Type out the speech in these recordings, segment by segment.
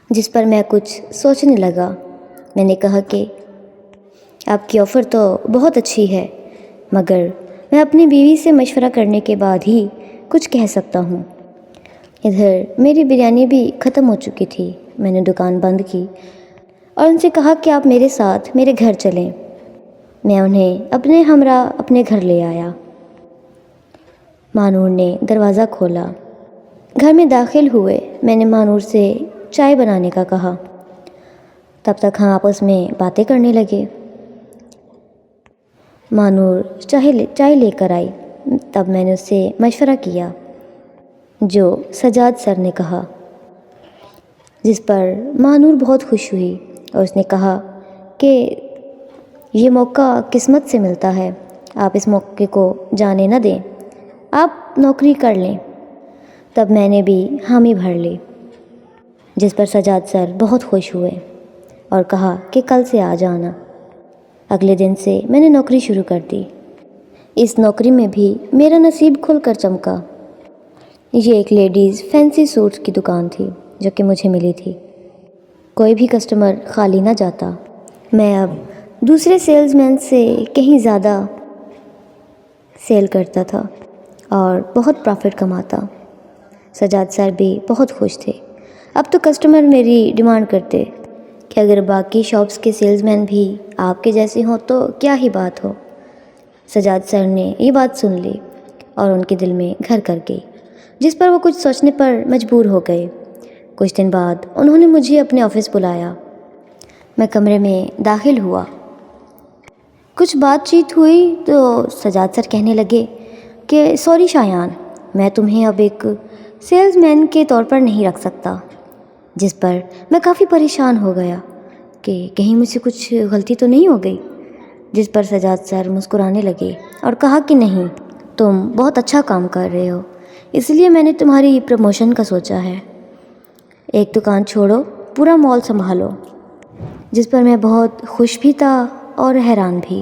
جس پر میں کچھ سوچنے لگا۔ میں نے کہا کہ آپ کی آفر تو بہت اچھی ہے، مگر میں اپنی بیوی سے مشورہ کرنے کے بعد ہی کچھ کہہ سکتا ہوں۔ ادھر میری بریانی بھی ختم ہو چکی تھی۔ میں نے دکان بند کی اور ان سے کہا کہ آپ میرے ساتھ میرے گھر چلیں۔ میں انہیں اپنے ہمراہ اپنے گھر لے آیا۔ مانور نے دروازہ کھولا۔ گھر میں داخل ہوئے۔ میں نے مانور سے چائے بنانے کا کہا۔ تب تک ہم آپس میں باتیں کرنے لگے۔ مانور چائے لے کر آئی۔ تب میں نے اس سے مشورہ کیا جو سجاد سر نے کہا، جس پر مانور بہت خوش ہوئی اور اس نے کہا کہ یہ موقع قسمت سے ملتا ہے، آپ اس موقع کو جانے نہ دیں، آپ نوکری کر لیں۔ تب میں نے بھی حامی بھر لی، جس پر سجاد سر بہت خوش ہوئے اور کہا کہ کل سے آ جانا۔ اگلے دن سے میں نے نوکری شروع کر دی۔ اس نوکری میں بھی میرا نصیب کھل کر چمکا۔ یہ ایک لیڈیز فینسی سوٹس کی دکان تھی جو کہ مجھے ملی تھی۔ کوئی بھی کسٹمر خالی نہ جاتا۔ میں اب دوسرے سیلز مین سے کہیں زیادہ سیل کرتا تھا اور بہت پرافٹ کماتا۔ سجاد سر بھی بہت خوش تھے۔ اب تو کسٹمر میری ڈیمانڈ کرتے کہ اگر باقی شاپس کے سیلز مین بھی آپ کے جیسے ہوں تو کیا ہی بات ہو۔ سجاد سر نے یہ بات سن لی اور ان کے دل میں گھر کر گئی، جس پر وہ کچھ سوچنے پر مجبور ہو گئے۔ کچھ دن بعد انہوں نے مجھے اپنے آفس بلایا۔ میں کمرے میں داخل ہوا۔ کچھ بات چیت ہوئی تو سجاد سر کہنے لگے کہ سوری شایان، میں تمہیں اب ایک سیلز مین کے طور پر نہیں رکھ سکتا، جس پر میں کافی پریشان ہو گیا کہ کہیں مجھ سے کچھ غلطی تو نہیں ہو گئی۔ جس پر سجاد سر مسکرانے لگے اور کہا کہ نہیں، تم بہت اچھا کام کر رہے ہو، اس لیے میں نے تمہاری پروموشن کا سوچا ہے۔ ایک دکان چھوڑو، پورا مال سنبھالو۔ جس پر میں بہت خوش بھی تھا اور حیران بھی۔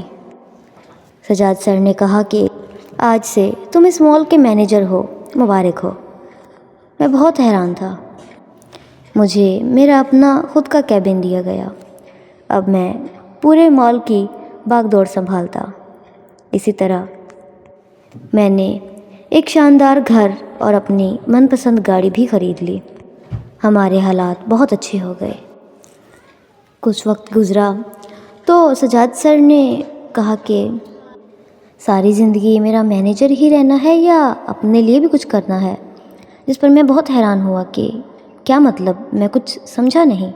سجاد سر نے کہا کہ آج سے تم اس مال کے مینیجر ہو، مبارک ہو۔ میں بہت حیران تھا۔ مجھے میرا اپنا خود کا کیبن دیا گیا۔ اب میں پورے مال کی باغ دوڑ سنبھالتا۔ اسی طرح میں نے ایک شاندار گھر اور اپنی من پسند گاڑی بھی خرید لی۔ ہمارے حالات بہت اچھے ہو گئے۔ کچھ وقت گزرا تو سجاد سر نے کہا کہ ساری زندگی میرا مینیجر ہی رہنا ہے یا اپنے لیے بھی کچھ کرنا ہے؟ جس پر میں بہت حیران ہوا کہ کیا مطلب، میں کچھ سمجھا نہیں۔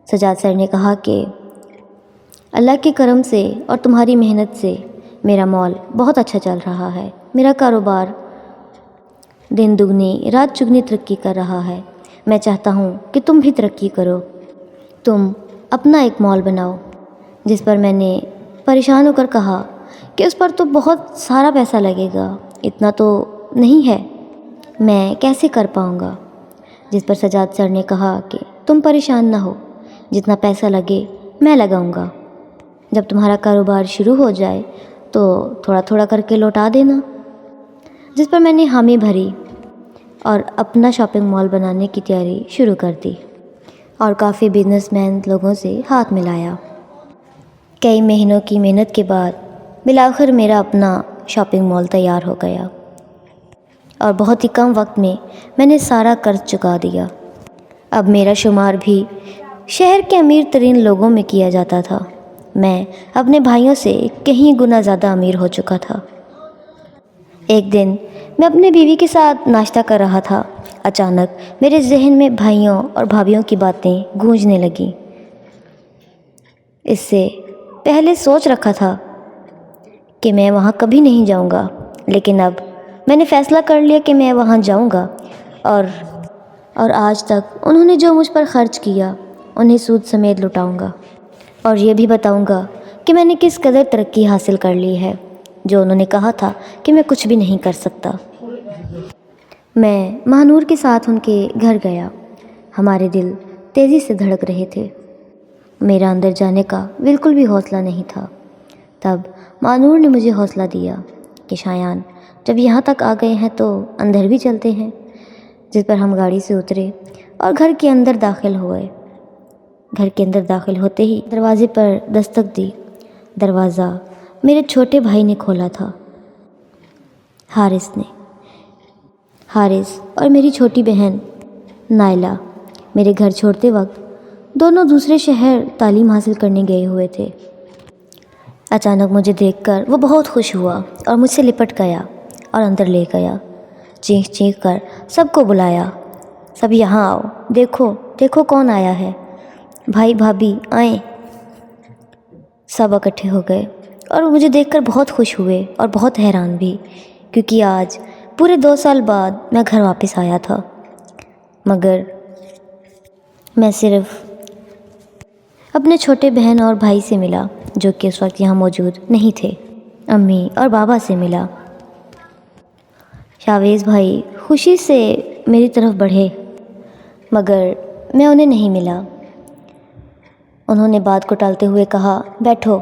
سجاد سر نے کہا کہ اللہ کے کرم سے اور تمہاری محنت سے میرا مال بہت اچھا چل رہا ہے، میرا کاروبار دن دگنی رات چگنی ترقی کر رہا ہے۔ میں چاہتا ہوں کہ تم بھی ترقی کرو، تم اپنا ایک مال بناؤ۔ جس پر میں نے پریشان ہو کر کہا کہ اس پر تو بہت سارا پیسہ لگے گا، اتنا تو نہیں ہے، میں کیسے کر پاؤں گا؟ جس پر سجاد سر نے کہا کہ تم پریشان نہ ہو، جتنا پیسہ لگے میں لگاؤں گا، جب تمہارا کاروبار شروع ہو جائے تو تھوڑا تھوڑا کر کے لوٹا دینا۔ جس پر میں نے حامی بھری اور اپنا شاپنگ مال بنانے کی تیاری شروع کر دی اور کافی بزنس مین لوگوں سے ہاتھ ملایا۔ کئی مہینوں کی محنت کے بعد بالآخر میرا اپنا شاپنگ مال تیار ہو گیا اور بہت ہی کم وقت میں نے سارا قرض چکا دیا۔ اب میرا شمار بھی شہر کے امیر ترین لوگوں میں کیا جاتا تھا۔ میں اپنے بھائیوں سے کہیں گنا زیادہ امیر ہو چکا تھا۔ ایک دن میں اپنے بیوی کے ساتھ ناشتہ کر رہا تھا۔ اچانک میرے ذہن میں بھائیوں اور بھابھیوں کی باتیں گونجنے لگیں۔ اس سے پہلے سوچ رکھا تھا کہ میں وہاں کبھی نہیں جاؤں گا، لیکن اب میں نے فیصلہ کر لیا کہ میں وہاں جاؤں گا اور آج تک انہوں نے جو مجھ پر خرچ کیا انہیں سود سمیت لٹاؤں گا، اور یہ بھی بتاؤں گا کہ میں نے کس قدر ترقی حاصل کر لی ہے، جو انہوں نے کہا تھا کہ میں کچھ بھی نہیں کر سکتا۔ میں مہنور کے ساتھ ان کے گھر گیا۔ ہمارے دل تیزی سے دھڑک رہے تھے۔ میرا اندر جانے کا بالکل بھی حوصلہ نہیں تھا۔ تب مہنور نے مجھے حوصلہ دیا کہ شایان، جب یہاں تک آ گئے ہیں تو اندر بھی چلتے ہیں۔ جس پر ہم گاڑی سے اترے اور گھر کے اندر داخل ہوئے۔ گھر کے اندر داخل ہوتے ہی دروازے پر دستک دی۔ دروازہ میرے چھوٹے بھائی نے کھولا تھا، حارث نے۔ حارث اور میری چھوٹی بہن نائلہ میرے گھر چھوڑتے وقت دونوں دوسرے شہر تعلیم حاصل کرنے گئے ہوئے تھے۔ اچانک مجھے دیکھ کر وہ بہت خوش ہوا اور مجھ سے لپٹ گیا اور اندر لے گیا۔ چیخ چیخ کر سب کو بلایا، سب یہاں آؤ، دیکھو دیکھو کون آیا ہے، بھائی بھابھی آئیں۔ سب اکٹھے ہو گئے اور وہ مجھے دیکھ کر بہت خوش ہوئے اور بہت حیران بھی، کیونکہ آج پورے 2 سال بعد میں گھر واپس آیا تھا، مگر میں صرف اپنے چھوٹے بہن اور بھائی سے ملا جو کہ اس وقت یہاں موجود نہیں تھے۔ امی اور بابا سے ملا۔ شاویز بھائی خوشی سے میری طرف بڑھے، مگر میں انہیں نہیں ملا۔ انہوں نے بات کو ٹالتے ہوئے کہا، بیٹھو،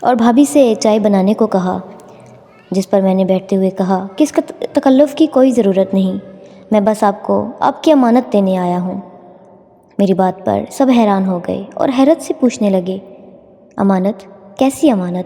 اور بھابھی سے چائے بنانے کو کہا، جس پر میں نے بیٹھتے ہوئے کہا کہ اس کا تکلف کی کوئی ضرورت نہیں، میں بس آپ کو آپ کی امانت دینے آیا ہوں۔ میری بات پر سب حیران ہو گئے اور حیرت سے پوچھنے لگے، امانت؟ کیسی امانت؟